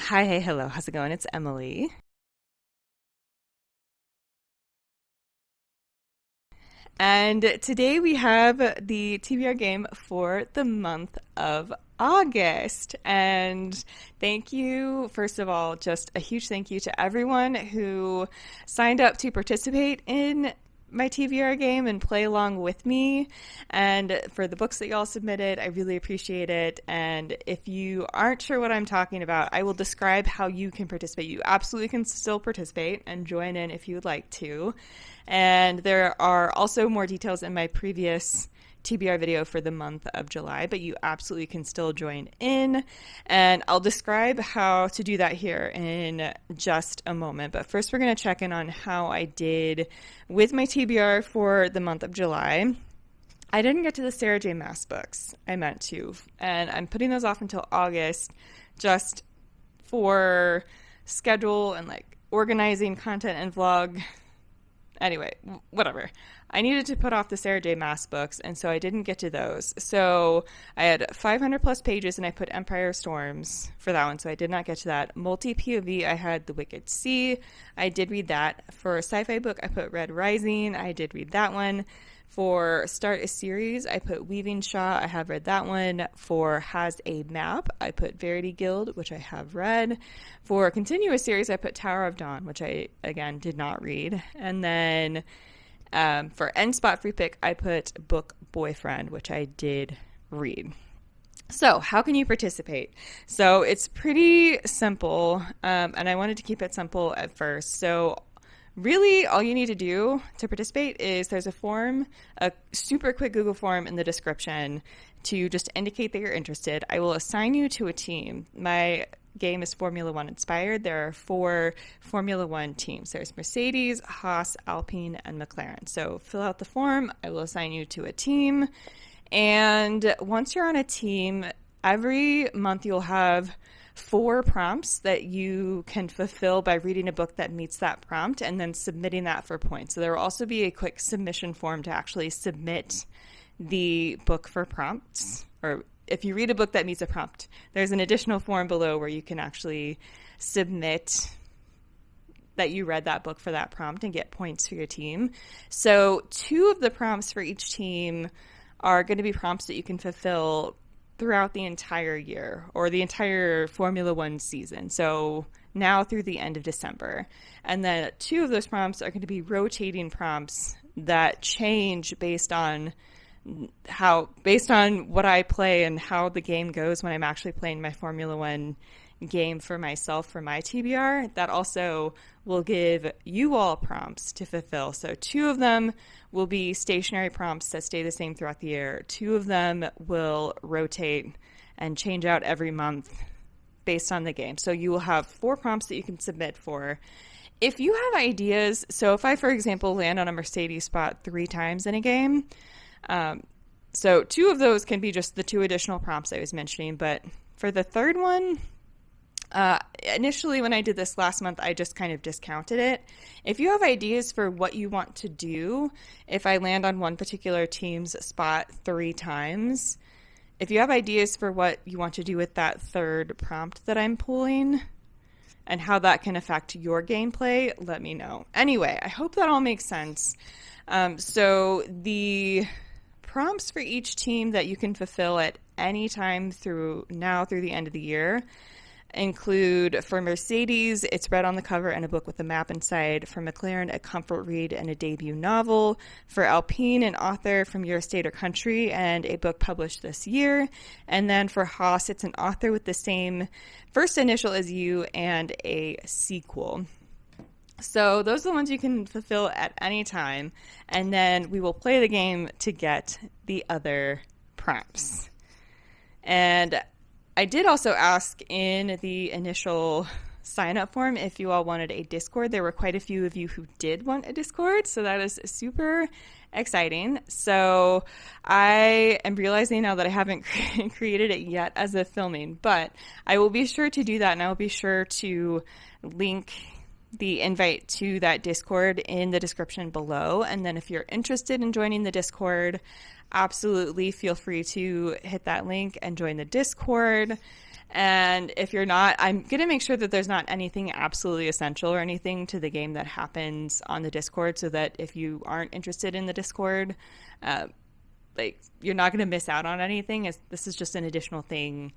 Hi, hey, hello. How's it going? It's Emily. And today we have the TBR game for the month of August. And thank you, first of all, just a huge thank you to everyone who signed up to participate in my TBR game and play along with me. And for the books that y'all submitted, I really appreciate it. And if you aren't sure what I'm talking about, I will describe how you can participate. You absolutely can still participate and join in if you would like to. And there are also more details in my previous TBR video for the month of July, but you absolutely can still join in. And I'll describe how to do that here in just a moment. But first, we're going to check in on how I did with my TBR for the month of July. I didn't get to the Sarah J. Maas books. I meant to. And I'm putting those off until August just for schedule and like organizing content and vlog. Anyway, whatever. I needed to put off the Sarah J. Maas books, and so I didn't get to those. So I had 500 plus pages, and I put Empire Storms for that one, so I did not get to that. Multi-POV, I had The Wicked Sea. I did read that. For a sci-fi book, I put Red Rising. I did read that one. For Start a Series, I put Weaving Shaw. I have read that one. For Has a Map, I put Verity Guild, which I have read. For Continuous Series, I put Tower of Dawn, which I, again, did not read. And then for End Spot Free Pick, I put Book Boyfriend, which I did read. So how can you participate? So it's pretty simple, and I wanted to keep it simple at first. So really, all you need to do to participate is there's a form, a super quick Google form in the description to just indicate that you're interested. I will assign you to a team. My game is Formula One inspired. There are 4 Formula One teams. There's Mercedes, Haas, Alpine, and McLaren. So fill out the form. I will assign you to a team. And once you're on a team, every month you'll have 4 prompts that you can fulfill by reading a book that meets that prompt and then submitting that for points. So there will also be a quick submission form to actually submit the book for prompts. Or if you read a book that meets a prompt, there's an additional form below where you can actually submit that you read that book for that prompt and get points for your team. So 2 of the prompts for each team are going to be prompts that you can fulfill throughout the entire year or the entire Formula One season. So now through the end of December. And then 2 of those prompts are going to be rotating prompts that change based on what I play and how the game goes when I'm actually playing my Formula One game for myself for my TBR. That also will give you all prompts to fulfill. So 2 of them will be stationary prompts that stay the same throughout the year. 2 of them will rotate and change out every month based on the game. So you will have 4 prompts that you can submit for. If you have ideas, so if I, for example, land on a Mercedes spot 3 times in a game, so 2 of those can be just the 2 additional prompts I was mentioning, but for the third one, initially when I did this last month, I just kind of discounted it. If you have ideas for what you want to do, if I land on one particular team's spot 3 times, if you have ideas for what you want to do with that third prompt that I'm pulling and how that can affect your gameplay, let me know. Anyway, I hope that all makes sense. So the prompts for each team that you can fulfill at any time through the end of the year include, for Mercedes, it's read on the cover and a book with a map inside. For McLaren, a comfort read and a debut novel. For Alpine, an author from your state or country and a book published this year. And then for Haas, it's an author with the same first initial as you and a sequel. So those are the ones you can fulfill at any time, and then we will play the game to get the other prompts. And I did also ask in the initial sign-up form if you all wanted a Discord. There were quite a few of you who did want a Discord, so that is super exciting. So I am realizing now that I haven't created it yet as a filming, but I will be sure to do that, and I will be sure to link the invite to that Discord in the description below. And then if you're interested in joining the Discord, absolutely feel free to hit that link and join the Discord. And if you're not, I'm going to make sure that there's not anything absolutely essential or anything to the game that happens on the Discord, so that if you aren't interested in the Discord, like, you're not going to miss out on anything. This is just an additional thing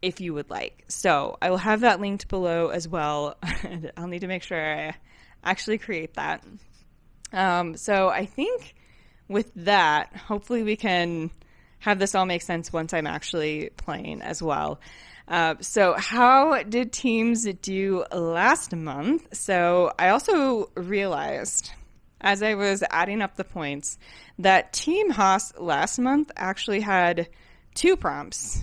if you would like. So I will have that linked below as well. I'll need to make sure I actually create that. So I think with that, hopefully we can have this all make sense once I'm actually playing as well. So how did teams do last month? So I also realized, as I was adding up the points, that Team Haas last month actually had 2 prompts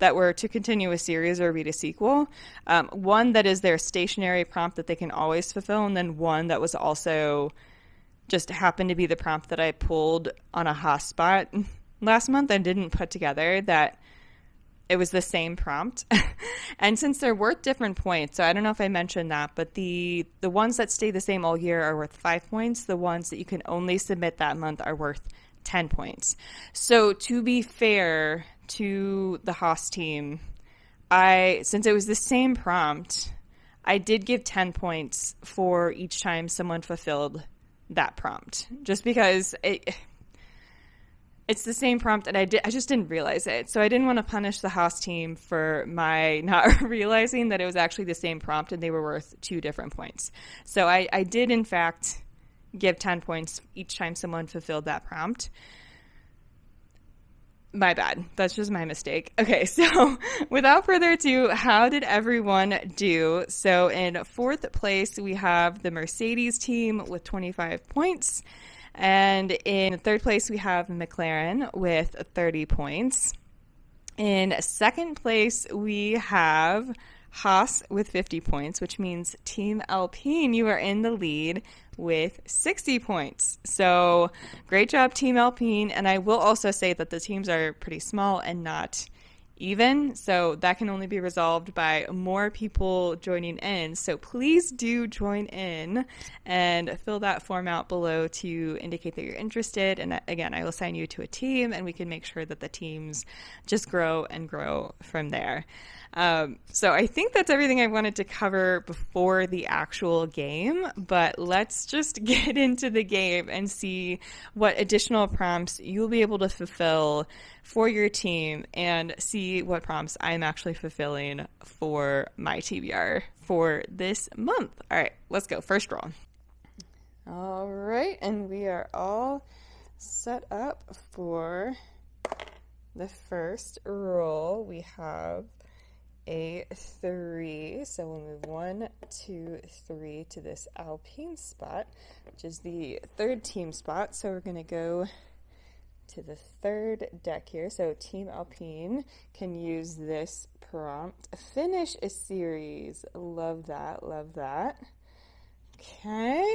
that were to continue a series or read a sequel. One that is their stationary prompt that they can always fulfill, and then one that was also just happened to be the prompt that I pulled on a Haas spot last month and didn't put together, that it was the same prompt. And since they're worth different points, so I don't know if I mentioned that, but the ones that stay the same all year are worth 5 points. The ones that you can only submit that month are worth 10 points. So to be fair to the Haas team, since it was the same prompt, I did give 10 points for each time someone fulfilled that prompt, just because it's the same prompt, and I just didn't realize it. So I didn't want to punish the Haas team for my not realizing that it was actually the same prompt and they were worth 2 different points. So I did, in fact, give 10 points each time someone fulfilled that prompt. My bad. That's just my mistake. Okay, so without further ado, how did everyone do? So in 4th place, we have the Mercedes team with 25 points. And in 3rd place, we have McLaren with 30 points. In 2nd place, we have Haas with 50 points, which means Team Alpine, you are in the lead with 60 points. So great job, Team Alpine. And I will also say that the teams are pretty small and not even, so that can only be resolved by more people joining in. So please do join in and fill that form out below to indicate that you're interested. And again, I will assign you to a team, and we can make sure that the teams just grow and grow from there. So I think that's everything I wanted to cover before the actual game, but let's just get into the game and see what additional prompts you'll be able to fulfill for your team, and see what prompts I'm actually fulfilling for my TBR for this month. All right, let's go. First roll. All right, and we are all set up for the first roll. We have a 3, so we'll move 1, 2, 3 to this Alpine spot, which is the 3rd team spot. So we're going to go to the 3rd deck here. So Team Alpine can use this prompt: finish a series. Love that, love that. Okay,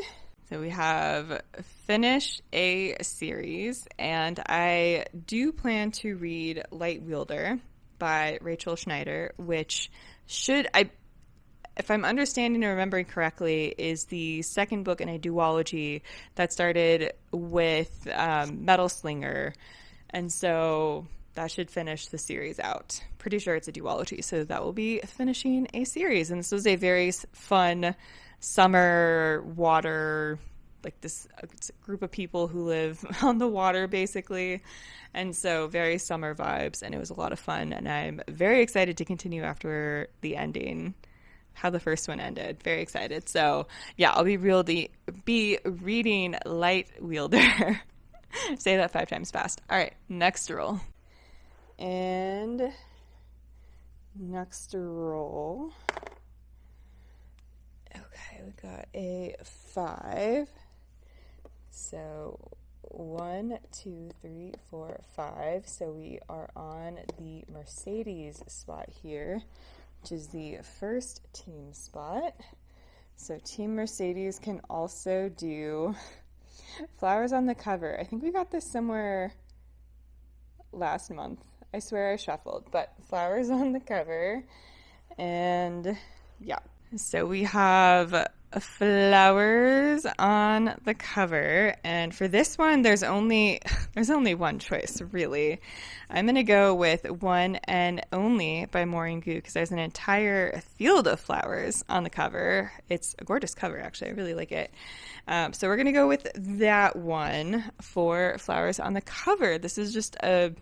so we have finish a series, and I do plan to read Light Wielder by Rachel Schneider, which if I'm understanding and remembering correctly, is the 2nd book in a duology that started with Metal Slinger. And so that should finish the series out. Pretty sure it's a duology, so that will be finishing a series. And this was a very fun summer water, like this it's a group of people who live on the water, basically. And so very summer vibes, and it was a lot of fun. And I'm very excited to continue after the ending, how the first one ended. Very excited. So yeah, I'll be reading Light Wielder. Say that 5 times fast. All right, next roll. And next roll. Okay, we got a 5. So 1, 2, 3, 4, 5. So we are on the Mercedes spot here, which is the 1st team spot. So Team Mercedes can also do flowers on the cover. I think we got this somewhere last month. I swear I shuffled, but flowers on the cover. And yeah, so we have flowers on the cover, and for this one there's only there's only one choice really. I'm gonna go with One and Only by Maureen Gu because there's an entire field of flowers on the cover. It's a gorgeous cover, actually. I really like it. So we're gonna go with that one for flowers on the cover. This is just a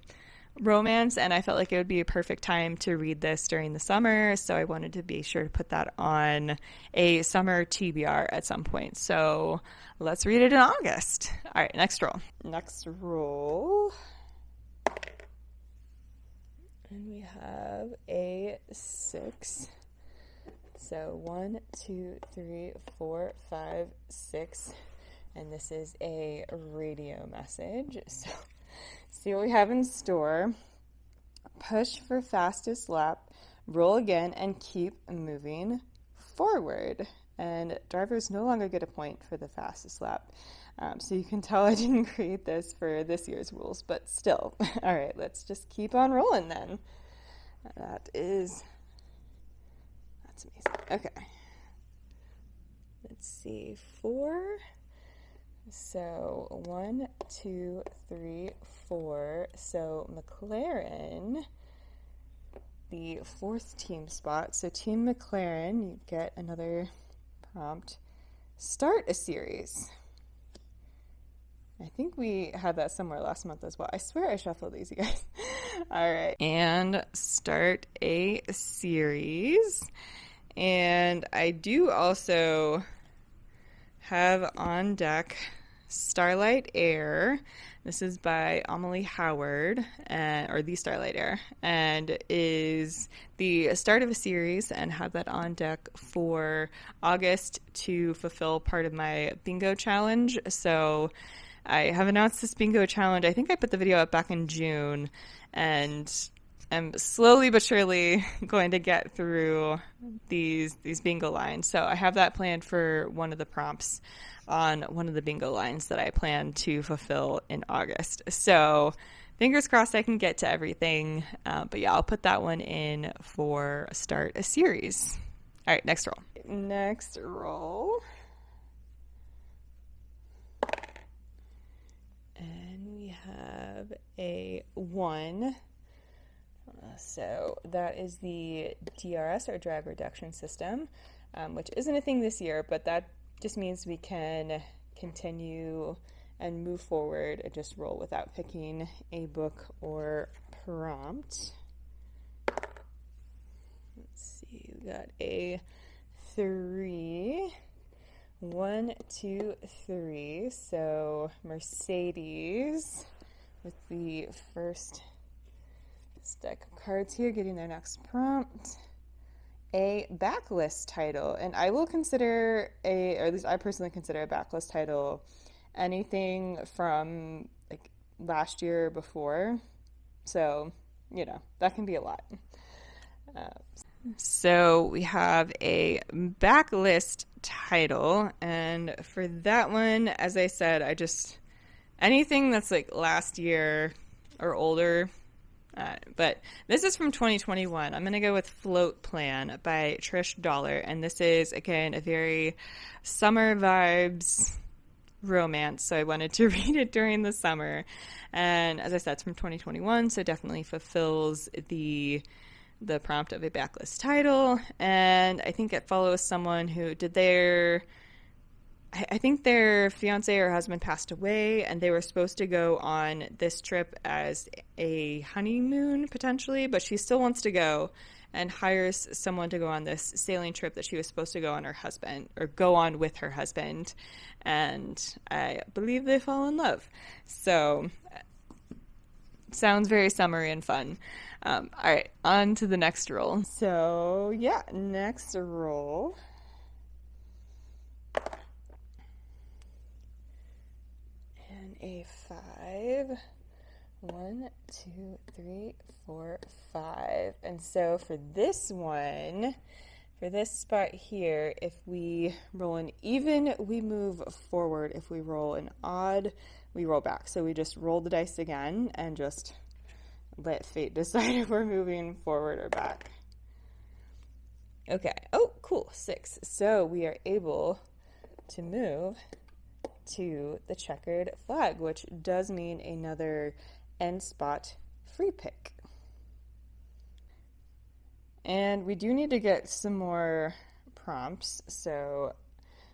romance, and I felt like it would be a perfect time to read this during the summer, so I wanted to be sure to put that on a summer TBR at some point. So let's read it in August. All right, next roll. Next roll. And we have a 6. So 1, 2, 3, 4, 5, 6. And this is a radio message. So see what we have in store. Push for fastest lap, roll again, and keep moving forward. And drivers no longer get a point for the fastest lap. So you can tell I didn't create this for this year's rules, but still. All right, let's just keep on rolling then. That's amazing. Okay. Let's see, 4. So 1, 2, 3, 4. So McLaren, the 4th team spot. So Team McLaren, you get another prompt. Start a series. I think we had that somewhere last month as well. I swear I shuffled these, you guys. All right. And start a series. And I do also have on deck Starlight Air. This is by Amelie Howard, or The Starlight Air, and is the start of a series, and have that on deck for August to fulfill part of my bingo challenge. So I have announced this bingo challenge. I think I put the video up back in June, and I'm slowly but surely going to get through these bingo lines. So I have that planned for one of the prompts on one of the bingo lines that I plan to fulfill in August. So fingers crossed I can get to everything. But yeah, I'll put that one in for start a series. All right, next roll. Next roll. And we have a 1. So that is the DRS, or drag reduction system, which isn't a thing this year, but that just means we can continue and move forward and just roll without picking a book or prompt. Let's see, we got a 3. 1, 2, 3. So Mercedes with the first deck of cards here, getting their next prompt. A backlist title, and I will consider or at least I personally consider a backlist title anything from like last year or before. So, that can be a lot. So we have a backlist title, and for that one, as I said, anything that's like last year or older. But this is from 2021. I'm going to go with Float Plan by Trish Dollar. And this is, again, a very summer vibes romance. So I wanted to read it during the summer. And as I said, it's from 2021. So definitely fulfills the prompt of a backlist title. And I think it follows someone who I think their fiance or husband passed away, and they were supposed to go on this trip as a honeymoon, potentially, but she still wants to go and hires someone to go on this sailing trip that she was supposed to go on with her husband, and I believe they fall in love. So, sounds very summery and fun. All right, on to the next roll. So, yeah, next roll. A 5. 1, 2, 3, 4, 5. And so for this spot here, if we roll an even, we move forward. If we roll an odd, we roll back. So we just roll the dice again and just – let fate decide if we're moving forward or back. Okay. Oh, cool. 6. So we are able to move to the checkered flag, which does mean another end spot free pick. And we do need to get some more prompts. So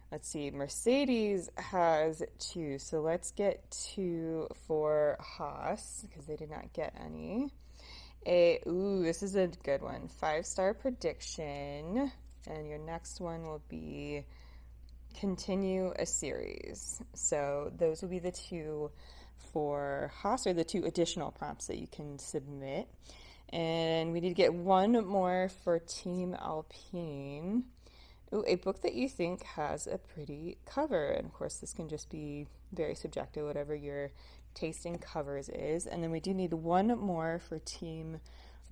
let's see, Mercedes has 2. So let's get 2 for Haas because they did not get any. This is a good one. 5-star prediction. And your next one will be continue a series. So those will be the 2 for Haas, or the 2 additional prompts that you can submit. And we need to get one more for Team Alpine. Ooh, a book that you think has a pretty cover. And of course, this can just be very subjective, whatever your taste in covers is. And then we do need one more for Team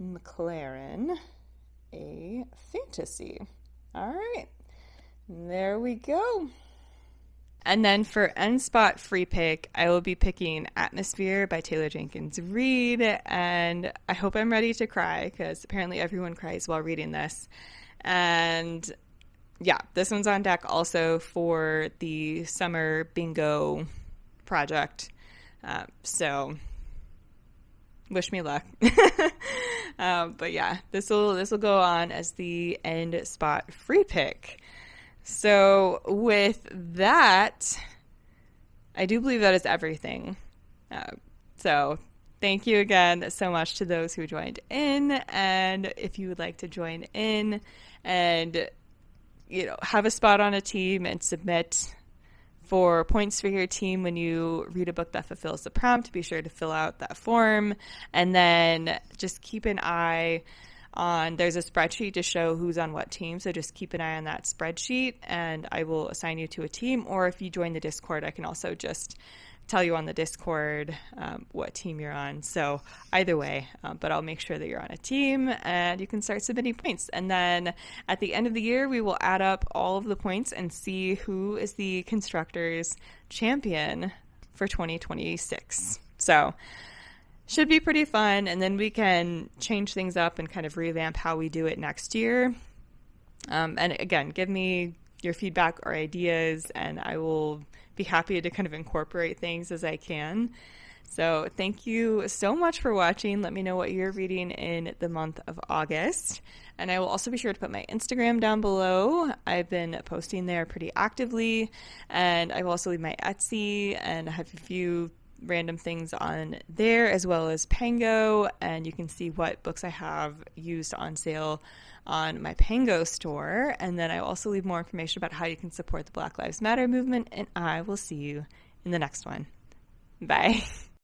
McLaren, a fantasy. All right, there we go. And then for end spot free pick, I will be picking Atmosphere by Taylor Jenkins Reid. And I hope I'm ready to cry because apparently everyone cries while reading this. And yeah, this one's on deck also for the summer bingo project. So wish me luck. But yeah, this will go on as the end spot free pick. So with that, I do believe that is everything. So thank you again so much to those who joined in. And if you would like to join in and, have a spot on a team and submit for points for your team when you read a book that fulfills the prompt, be sure to fill out that form. And then just keep an eye on, there's a spreadsheet to show who's on what team, so just keep an eye on that spreadsheet and I will assign you to a team. Or if you join the Discord, I can also just tell you on the Discord what team you're on. So either way, but I'll make sure that you're on a team and you can start submitting points. And then at the end of the year, we will add up all of the points and see who is the constructors champion for 2026. So should be pretty fun. And then we can change things up and kind of revamp how we do it next year. And again, give me your feedback or ideas and I will be happy to kind of incorporate things as I can. So thank you so much for watching. Let me know what you're reading in the month of August. And I will also be sure to put my Instagram down below. I've been posting there pretty actively. And I will also leave my Etsy and I have a few random things on there as well as Pango. And you can see what books I have used on sale on my Pango store. And then I also leave more information about how you can support the Black Lives Matter movement. And I will see you in the next one. Bye.